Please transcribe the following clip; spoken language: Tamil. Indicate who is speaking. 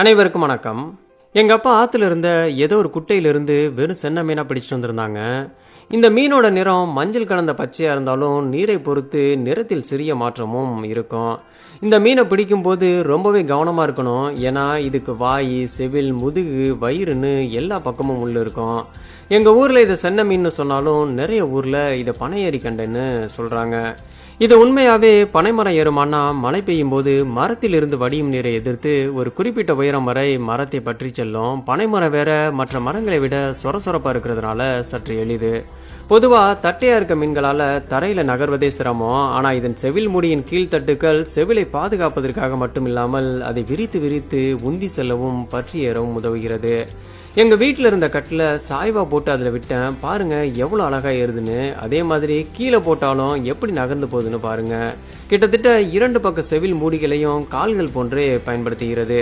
Speaker 1: அனைவருக்கும் வணக்கம். எங்க அப்பா ஆத்துல இருந்த ஏதோ ஒரு குட்டையிலிருந்து வெறும் சென்ன மீனா பிடிச்சிட்டு வந்திருந்தாங்க. இந்த மீனோட நிறம் மஞ்சள் கலந்த பச்சையா இருந்தாலும் நீரை பொறுத்து நிறத்தில் சிறிய மாற்றமும் இருக்கும். இந்த மீனை பிடிக்கும்போது ரொம்பவே கவனமா இருக்கணும். ஏன்னா இதுக்கு வாய், செவில், முதுகு, வயிறுன்னு எல்லா பக்கமும் முள் இருக்கும். எங்க ஊர்ல இதை சென்ன மீன்னு சொன்னாலும் நிறைய ஊர்ல இதை பனையேறி கண்டைன்னு சொல்றாங்க. இது உண்மையாவே பனைமரம் ஏறுமானா மழை பெய்யும் போது மரத்தில் இருந்து வடியும் நீரை எதிர்த்து ஒரு குறிப்பிட்ட உயரம் வரை மரத்தை பற்றி செல்லும். பனைமரம் வேற மற்ற மரங்களை விட சொரசொரப்பா இருக்கிறதுனால சற்று எளிது. பொதுவா தட்டையா இருக்க மீன்களால தரையில நகர்வதே சிரமம். ஆனா இதன் செவில் மூடியின் கீழ்த்தட்டுக்கள் செவிலை பாதுகாப்பதற்காக மட்டுமில்லாமல் அதை விரித்து விரித்து உந்தி செல்லவும் பற்றி ஏறவும் உதவுகிறது. எங்க வீட்டுல இருந்த கட்டில சாய்வா போட்டு அதுல விட்டேன். பாருங்க எவ்வளவு அழகா ஏறுதுன்னு. அதே மாதிரி கீழே போட்டாலும் எப்படி நகர்ந்து போகுதுன்னு பாருங்க. கிட்டத்தட்ட 2 பக்க செவில் மூடிகளையும் கால்கள் போன்றே பயன்படுத்துகிறது.